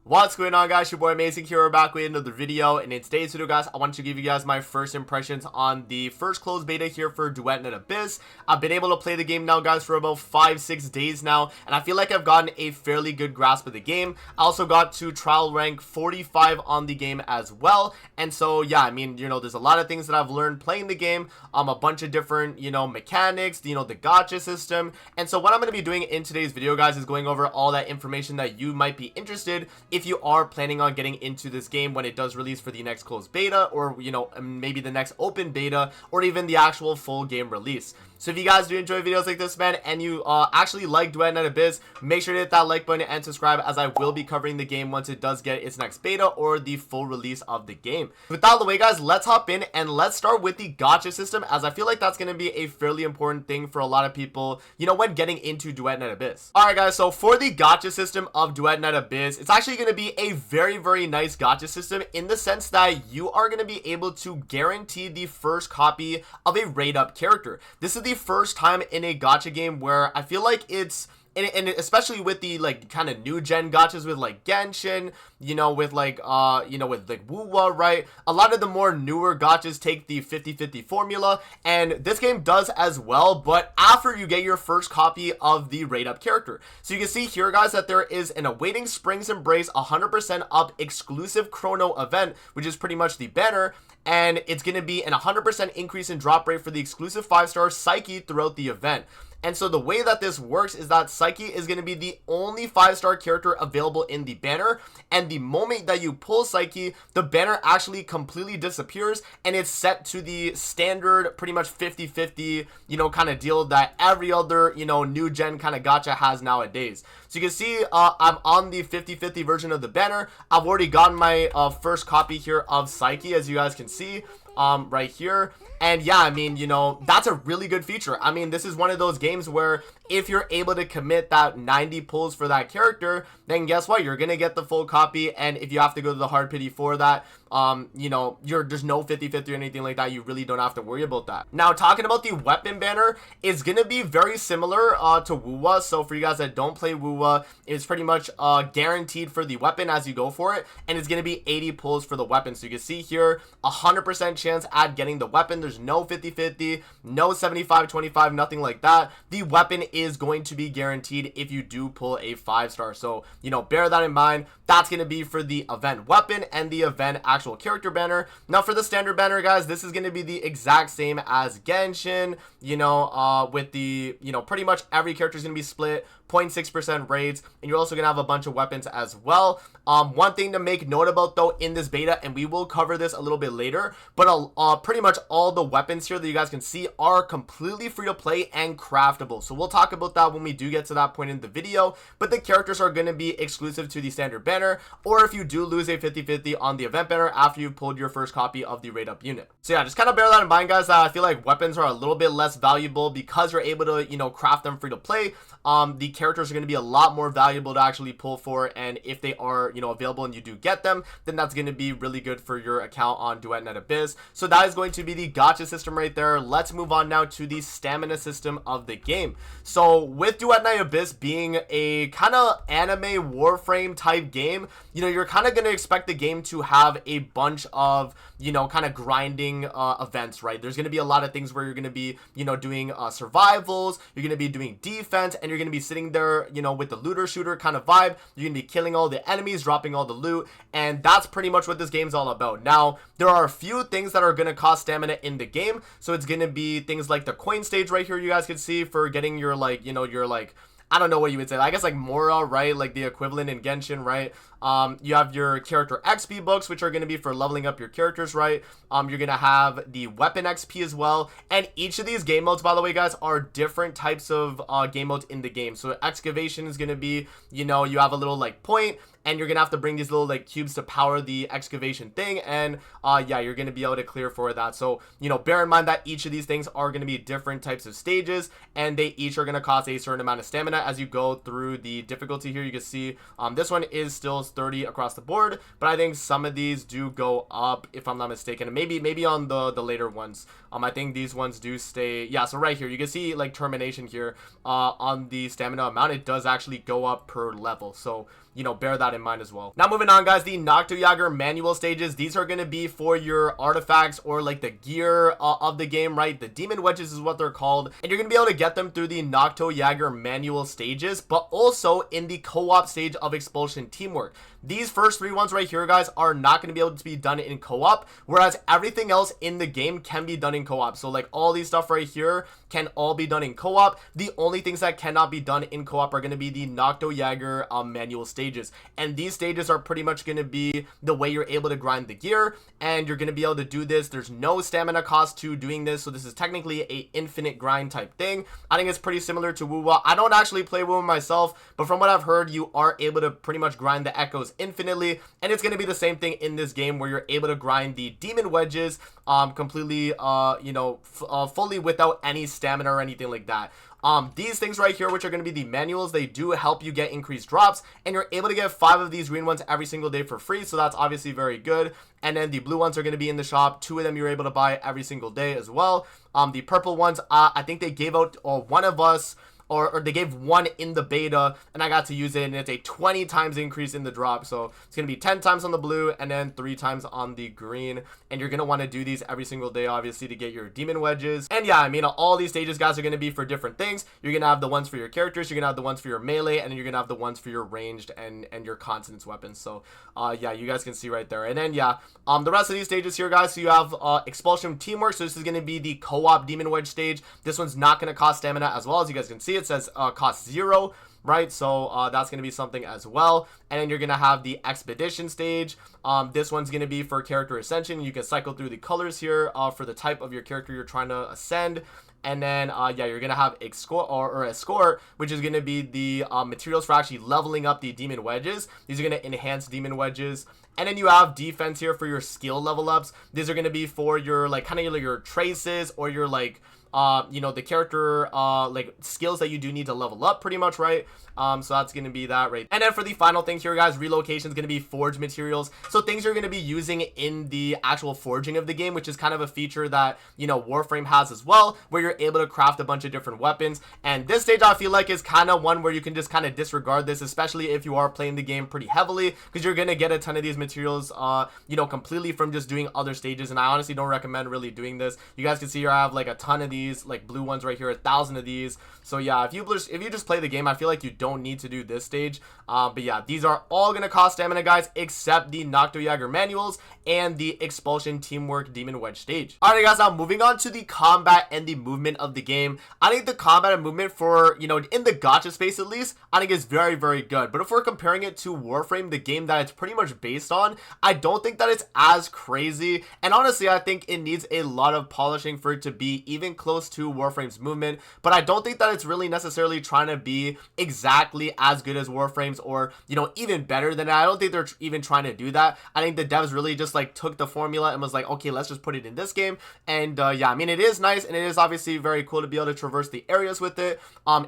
What's going on, guys? Your boy Amazing here. We're back with another video, and in today's video, guys, I want to give you guys my first impressions on the first closed beta here for Duet and Abyss. I've been able to play the game now, guys, for about 5-6 days now, and I feel like I've gotten a fairly good grasp of the game. I also got to trial rank 45 on the game as well, and so yeah, I mean, there's a lot of things that I've learned playing the game, a bunch of different, mechanics, the gacha system. And so what I'm going to be doing in today's video, guys, is going over all that information that you might be interested if you are planning on getting into this game when it does release for the next closed beta, or maybe the next open beta, or even the actual full game release. So if you guys do enjoy videos like this, man, and you actually like Duet and Abyss, make sure to hit that like button and subscribe, as I will be covering the game once it does get its next beta or the full release of the game. With that out of the way, guys, let's hop in and let's start with the gacha system, as I feel like that's going to be a fairly important thing for a lot of people, when getting into Duet and Abyss. Alright, guys, so for the gacha system of Duet and Abyss, it's actually going to be a very, very nice gacha system in the sense that you are going to be able to guarantee the first copy of a rate up character. This is the first time in a gacha game where I feel like it's and especially with the kind of new gen gachas with like Genshin, with Wuwa, right? A lot of the more newer gachas take the 50-50 formula, and this game does as well, but after you get your first copy of the rate up character. So you can see here, guys, that there is an Awaiting Spring's Embrace 100% up exclusive chrono event, which is pretty much the banner, and it's going to be an 100% increase in drop rate for the exclusive 5-star Psyche throughout the event. And so the way that this works is that Psyche is going to be the only 5-star character available in the banner, and the moment that you pull Psyche, the banner actually completely disappears, and it's set to the standard pretty much 50-50 kind of deal that every other new gen kind of gacha has nowadays. So you can see I'm on the 50-50 version of the banner. I've already gotten my first copy here of Psyche, as you guys can see right here. And yeah, I mean, that's a really good feature. I mean, this is one of those games where if you're able to commit that 90 pulls for that character, then guess what? You're going to get the full copy. And if you have to go to the hard pity for that, there's no 50-50 or anything like that. You really don't have to worry about that. Now, talking about the weapon banner, it's going to be very similar to Wuwa. So for you guys that don't play Wuwa, it's pretty much guaranteed for the weapon as you go for it. And it's going to be 80 pulls for the weapon. So you can see here, 100% chance at getting the weapon. There's no 50-50, no 75-25, nothing like that. The weapon is going to be guaranteed if you do pull a 5-star. So, bear that in mind. That's going to be for the event weapon and the event actual character banner. Now, for the standard banner, guys, this is going to be the exact same as Genshin, with the, pretty much every character is going to be split 0.6% raids, and you're also going to have a bunch of weapons as well. One thing to make note about, though, in this beta, and we will cover this a little bit later, but pretty much all the weapons here that you guys can see are completely free to play and craftable. So we'll talk about that when we do get to that point in the video, but the characters are going to be exclusive to the standard banner, or if you do lose a 50-50 on the event banner after you've pulled your first copy of the rate up unit. So yeah, just kind of bear that in mind, guys. I feel like weapons are a little bit less valuable because you're able to, craft them free to play. The characters are going to be a lot more valuable to actually pull for, and if they are available and you do get them, then that's going to be really good for your account on Duet and Abyss. So that is going to be the gacha system right there. Let's move on now to the stamina system of the game. So with Duet and Abyss being a kind of anime Warframe type game, you're kind of going to expect the game to have a bunch of kind of grinding events, right? There's going to be a lot of things where you're going to be doing survivals, you're going to be doing defense, and you're going to be sitting there with the looter shooter kind of vibe. You're going to be killing all the enemies, dropping all the loot, and that's pretty much what this game's all about. Now, there are a few things that are going to cost stamina in the game, so it's going to be things like the coin stage right here, you guys can see, for getting your I don't know what you would say. I guess like Mora, right? Like the equivalent in Genshin, right? You have your character XP books, which are going to be for leveling up your characters, right? You're going to have the weapon XP as well. And each of these game modes, by the way, guys, are different types of game modes in the game. So excavation is going to be, you have a little point, and you're gonna have to bring these little cubes to power the excavation thing, and yeah, you're gonna be able to clear for that. So bear in mind that each of these things are gonna be different types of stages, and they each are gonna cost a certain amount of stamina as you go through the difficulty. Here you can see this one is still 30 across the board, but I think some of these do go up, if I'm not mistaken, and maybe on the later ones. I think these ones do stay. Yeah, so right here you can see termination here on the stamina amount. It does actually go up per level. So you know, bear that in mind as well. Now moving on, guys, the Noctojager manual stages, these are going to be for your artifacts or like the gear of the game, right? The demon wedges is what they're called, and you're going to be able to get them through the Noctojager manual stages, but also in the co-op stage of Expulsion Teamwork. These first 3 ones right here, guys, are not going to be able to be done in co-op, whereas everything else in the game can be done in co-op. So like all these stuff right here can all be done in co-op. The only things that cannot be done in co-op are going to be the Noctojager manual stages, and these stages are pretty much going to be the way you're able to grind the gear, and you're going to be able to do this. There's no stamina cost to doing this, so this is technically a infinite grind type thing. I think it's pretty similar to Wuwa. I don't actually play Wuwa myself, but from what I've heard, you are able to pretty much grind the echoes infinitely, and it's going to be the same thing in this game where you're able to grind the demon wedges completely you know, fully without any stamina or anything like that. These things right here, which are going to be the manuals, they do help you get increased drops, and you're able to get 5 of these green ones every single day for free, so that's obviously very good. And then the blue ones are going to be in the shop. 2 of them you're able to buy every single day as well. The purple ones, I think they gave out one of us, or they gave 1 in the beta, and I got to use it, and it's a 20 times increase in the drop. So it's going to be 10 times on the blue and then 3 times on the green, and you're going to want to do these every single day, obviously, to get your demon wedges. And yeah, I mean, all these stages, guys, are going to be for different things. You're going to have the ones for your characters, you're going to have the ones for your melee, and then you're going to have the ones for your ranged and your consonance weapons. So yeah, you guys can see right there. And then yeah, the rest of these stages here, guys, so you have Expulsion Teamwork. So this is going to be the co-op demon wedge stage. This one's not going to cost stamina as well. As you guys can see, it says cost 0, right? So that's going to be something as well. And then you're going to have the expedition stage. This one's going to be for character ascension. You can cycle through the colors here for the type of your character you're trying to ascend. And then yeah, you're gonna have escort, which is gonna be the materials for actually leveling up the demon wedges. These are gonna enhance demon wedges. And then you have defense here for your skill level ups. These are gonna be for your like kind of your traces or your like you know, the character like skills that you do need to level up pretty much, right? So that's going to be that, right? And then for the final thing here, guys, relocation is going to be forge materials. So things you're going to be using in the actual forging of the game, which is kind of a feature that, you know, Warframe has as well, where you're able to craft a bunch of different weapons. And this stage, I feel like, is kind of one where you can just kind of disregard this, especially if you are playing the game pretty heavily, because you're going to get a ton of these materials, you know, completely from just doing other stages. And I honestly don't recommend really doing this. You guys can see here I have like a ton of these, like blue ones right here, 1,000 of these. So yeah, if you just play the game, I feel like you don't need to do this stage. But yeah, these are all going to cost stamina, guys, except the Noctojager manuals and the Expulsion Teamwork Demon Wedge stage. Alright, guys, now moving on to the combat and the movement of the game. I think the combat and movement for, you know, in the gacha space at least, I think is very, very good. But if we're comparing it to Warframe, the game that it's pretty much based on, I don't think that it's as crazy. And honestly, I think it needs a lot of polishing for it to be even close to Warframe's movement. But I don't think that it's really necessarily trying to be exactly as good as Warframe's, or, you know, even better than that. I don't think they're even trying to do that. I think the devs really just like took the formula and was like, okay, let's just put it in this game. And yeah, I mean, it is nice, and it is obviously very cool to be able to traverse the areas with it.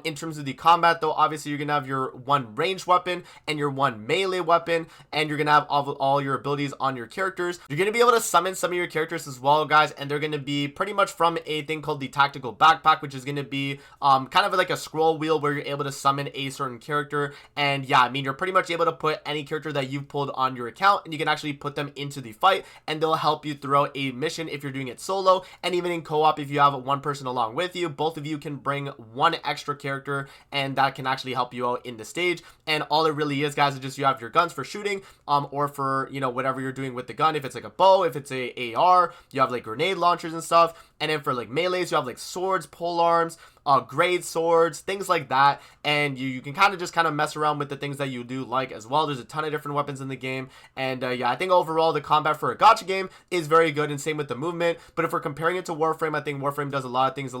In terms of the combat, though, obviously you're gonna have your one ranged weapon and your one melee weapon, and you're gonna have all your abilities on your characters. You're gonna be able to summon some of your characters as well, guys, and they're gonna be pretty much from a thing called the tactical backpack, which is gonna be kind of like a scroll wheel where you're able to summon a certain character. And yeah, I mean, you're pretty much able to put any character that you've pulled on your account, and you can actually put them into the fight, and they'll help you throughout a mission if you're doing it solo, and even in co-op if you have one person along with you. Both of you can bring one extra character, and that can actually help you out in the stage. And all it really is, guys, is just you have your guns for shooting, or for, you know, whatever you're doing with the gun. If it's like a bow, if it's a AR, you have like grenade launchers and stuff. And then for like melees, you have like swords, pole arms, grade swords, things like that. And you can kind of mess around with the things that you do like as well. There's a ton of different weapons in the game. And yeah, I think overall the combat for a gacha game is very good, and same with the movement. But if we're comparing it to Warframe, I think Warframe does a lot of things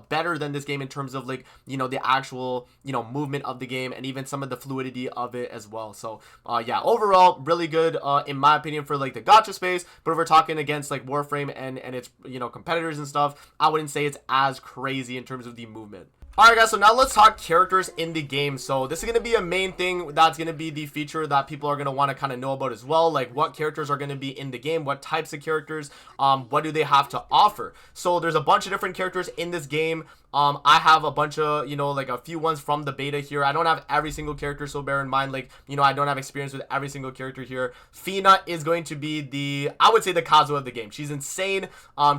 better than this game in terms of, like, you know, the actual, you know, movement of the game, and even some of the fluidity of it as well. So yeah, overall really good in my opinion for like the gacha space. But if we're talking against like Warframe and its, you know, competitors and stuff, I wouldn't say it's as crazy in terms of the movement. Alright, guys, so now let's talk characters in the game. So this is going to be a main thing that's going to be the feature that people are going to want to kind of know about as well. Like, what characters are going to be in the game, what types of characters, what do they have to offer. So there's a bunch of different characters in this game. I have a bunch of, you know, like a few ones from the beta here. I don't have every single character, so bear in mind, like, you know, I don't have experience with every single character here. Fina is going to be the, I would say, the Kazuha of the game. She's insane.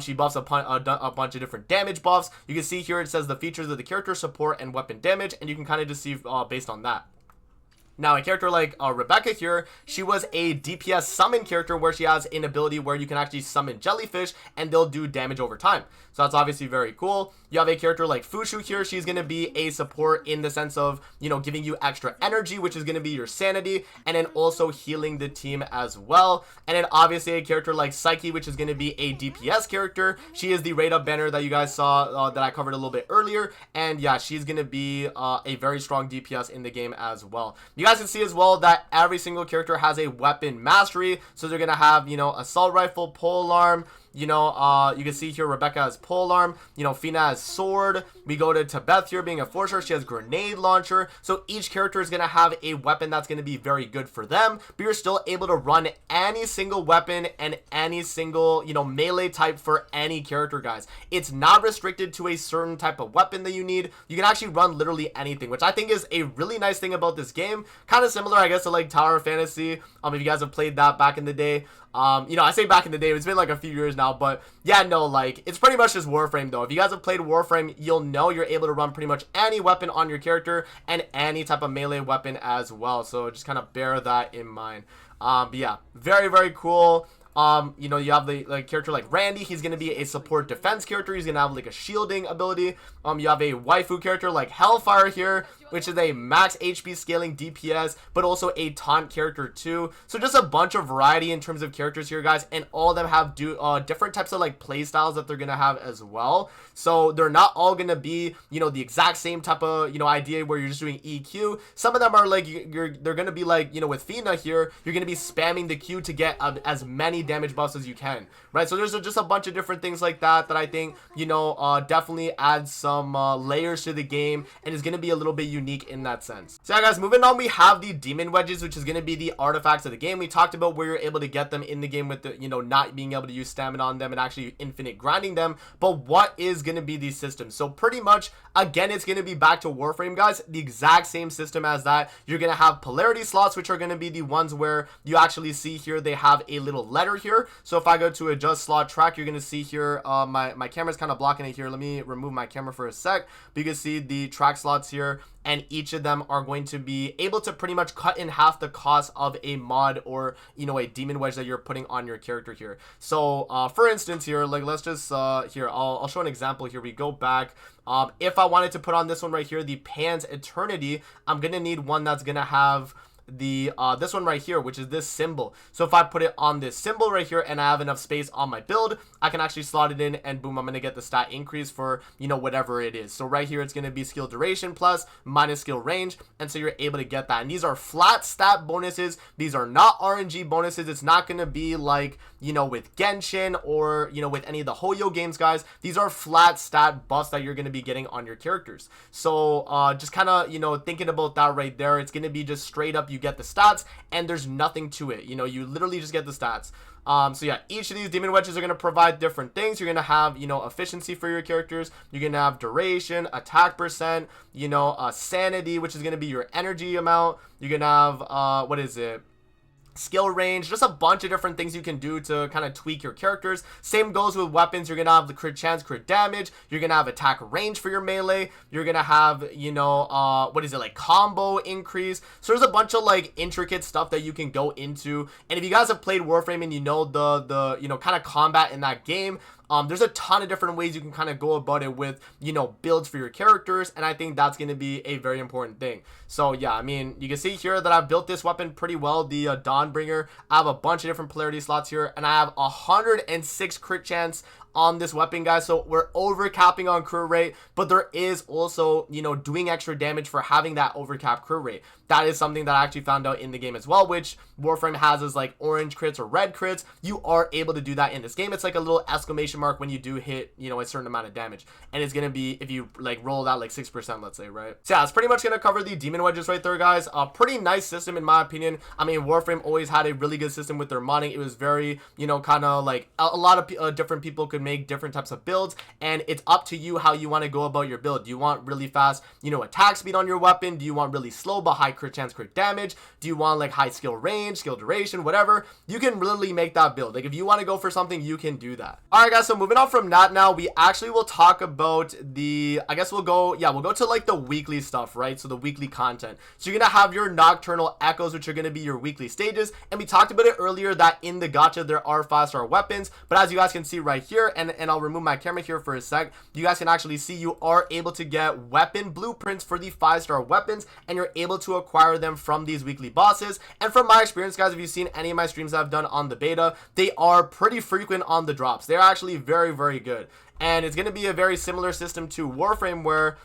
She buffs a bunch of different damage buffs. You can see here it says the features of the character, support, and weapon damage, and you can kind of just see based on that. Now, a character like Rebecca here, she was a DPS summon character where she has an ability where you can actually summon jellyfish and they'll do damage over time. So that's obviously very cool. You have a character like Fushu here. She's going to be a support in the sense of, you know, giving you extra energy, which is going to be your sanity, and then also healing the team as well. And then obviously a character like Psyche, which is going to be a DPS character. She is the rate up banner that you guys saw that I covered a little bit earlier. And yeah, she's going to be a very strong DPS in the game as well. You guys can see as well that every single character has a weapon mastery. So they're going to have, you know, assault rifle, polearm. You know, you can see here Rebecca has polearm, you know, Fina has sword. We go to Tibeth here being a forcer. She has grenade launcher. So each character is going to have a weapon that's going to be very good for them, but you're still able to run any single weapon and any single, you know, melee type for any character, guys. It's not restricted to a certain type of weapon that you need. You can actually run literally anything, which I think is a really nice thing about this game. Kind of similar, I guess, to like Tower of Fantasy. If you guys have played that back in the day. You know, I say back in the day, it's been like a few years now, but yeah, no, like, it's pretty much just Warframe, though. If you guys have played Warframe, you'll know you're able to run pretty much any weapon on your character and any type of melee weapon as well, so just kind of bear that in mind. But yeah, very, very cool. You know, you have the character like Randy. He's going to be a support defense character. He's going to have like a shielding ability. You have a waifu character like Hellfire here, which is a max HP scaling DPS, but also a taunt character too. So just a bunch of variety in terms of characters here, guys, and all of them have different types of like play styles that they're going to have as well. So they're not all going to be, you know, the exact same type of, you know, idea where you're just doing EQ. Some of them are like, they're going to be like, you know, with Fina here, you're going to be spamming the Q to get as many damage buffs as you can, right? So there's just a bunch of different things like that I think, you know, definitely adds some layers to the game and is going to be a little bit unique in that sense. So yeah, guys, moving on, we have the demon wedges, which is going to be the artifacts of the game. We talked about where you're able to get them in the game with the, you know, not being able to use stamina on them and actually infinite grinding them. But what is going to be these systems? So pretty much, again, it's going to be back to Warframe, guys. The exact same system as that. You're going to have polarity slots, which are going to be the ones where you actually see here they have a little letter here. So if I go to adjust slot track, you're going to see here, my camera's kind of blocking it here. Let me remove my camera for a sec. But you can see the track slots here, and each of them are going to be able to pretty much cut in half the cost of a mod or, you know, a demon wedge that you're putting on your character here. So for instance here, like, let's just here, I'll show an example here. We go back. If I wanted to put on this one right here, the Pan's Eternity, I'm gonna need one that's gonna have the this one right here, which is this symbol. So if I put it on this symbol right here and I have enough space on my build, I can actually slot it in and boom, I'm gonna get the stat increase for, you know, whatever it is. So right here it's gonna be skill duration plus minus skill range, and so you're able to get that. And these are flat stat bonuses. These are not RNG bonuses. It's not gonna be like, you know, with Genshin or, you know, with any of the Hoyo games, guys. These are flat stat buffs that you're gonna be getting on your characters. So just kind of, you know, thinking about that right there, it's gonna be just straight up, you get the stats and there's nothing to it. You know, you literally just get the stats. So yeah, each of these demon wedges are going to provide different things. You're going to have, you know, efficiency for your characters. You're going to have duration, attack percent, you know, sanity, which is going to be your energy amount. You're going to have, what is it? Skill range, just a bunch of different things you can do to kind of tweak your characters. Same goes with weapons. You're gonna have the crit chance, crit damage. You're gonna have attack range for your melee. You're gonna have, you know, what is it, like combo increase. So there's a bunch of like intricate stuff that you can go into. And if you guys have played Warframe and you know the you know, kind of combat in that game, there's a ton of different ways you can kind of go about it with, you know, builds for your characters, and I think that's going to be a very important thing. So yeah, I mean, you can see here that I've built this weapon pretty well, the Dawnbringer. I have a bunch of different polarity slots here, and I have 106 crit chance on this weapon, guys. So we're over capping on crit rate, but there is also, you know, doing extra damage for having that overcap crit rate. That is something that I actually found out in the game as well, which Warframe has as like orange crits or red crits. You are able to do that in this game. It's like a little exclamation mark when you do hit, you know, a certain amount of damage, and it's gonna be if you like roll that like 6%, let's say, right? So yeah, it's pretty much gonna cover the demon wedges right there, guys. A pretty nice system in my opinion. I mean, Warframe always had a really good system with their modding. It was very, you know, kind of like a lot of different people could make different types of builds, and it's up to you how you want to go about your build. Do you want really fast, you know, attack speed on your weapon? Do you want really slow but high crit chance, crit damage? Do you want like high skill range, skill duration, whatever? You can really make that build. Like if you want to go for something, you can do that. All right, guys, so moving on from that now, we actually will talk about the, I guess we'll go to like the weekly stuff, right? So the weekly content. So you're gonna have your nocturnal echoes, which are gonna be your weekly stages, and we talked about it earlier that in the gacha there are 5-star weapons, but as you guys can see right here, and I'll remove my camera here for a sec, you guys can actually see you are able to get weapon blueprints for the 5-star weapons, and you're able to acquire them from these weekly bosses. And from my experience, guys, if you've seen any of my streams that I've done on the beta, they are pretty frequent on the drops. They're actually very, very good. And it's going to be a very similar system to Warframe, where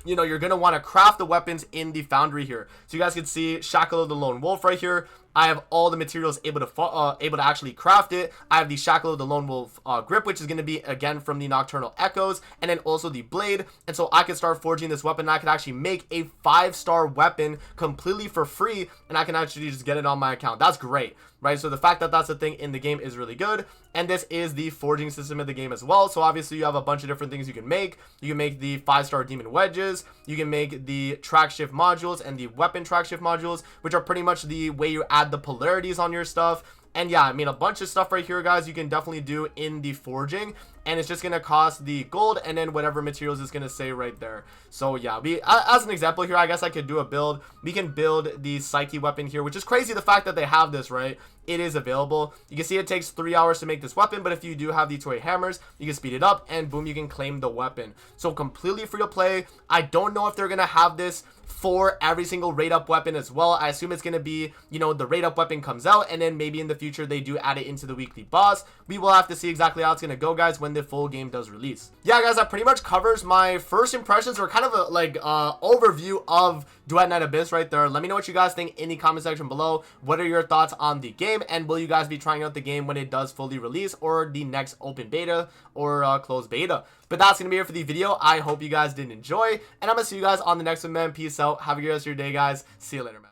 you know, you're going to want to craft the weapons in the foundry here. So you guys can see Shackle of the Lone Wolf right here. I have all the materials able to actually craft it. I have the Shackle of the Lone Wolf grip, which is going to be again from the Nocturnal Echoes, and then also the blade. And so I can start forging this weapon, and I can actually make a 5-star weapon completely for free, and I can actually just get it on my account. That's great, right? So the fact that that's a thing in the game is really good. And this is the forging system of the game as well. So obviously you have a bunch of different things you can make. You can make the 5-star demon wedges. You can make the track shift modules and the weapon track shift modules, which are pretty much the way you add the polarities on your stuff. And yeah, I mean, a bunch of stuff right here, guys, you can definitely do in the forging, and it's just going to cost the gold and then whatever materials it's going to say right there. So yeah, as an example here, I guess I could do a build. We can build the Psyche weapon here, which is crazy, the fact that they have this, right? It is available. You can see it takes 3 hours to make this weapon, but if you do have the toy hammers, you can speed it up, and boom, you can claim the weapon. So completely free to play. I don't know if they're going to have this for every single rate up weapon as well. I assume it's going to be, you know, the rate up weapon comes out, and then maybe in the future they do add it into the weekly boss. We will have to see exactly how it's going to go, guys, when the full game does release. Yeah, guys, that pretty much covers my first impressions, or kind of a overview of Duet Night Abyss right there. Let me know what you guys think in the comment section below. What are your thoughts on the game, and will you guys be trying out the game when it does fully release, or the next open beta or closed beta? But that's going to be it for the video. I hope you guys did enjoy, and I'm going to see you guys on the next one, man. Peace out. Have a good rest of your day, guys. See you later, man.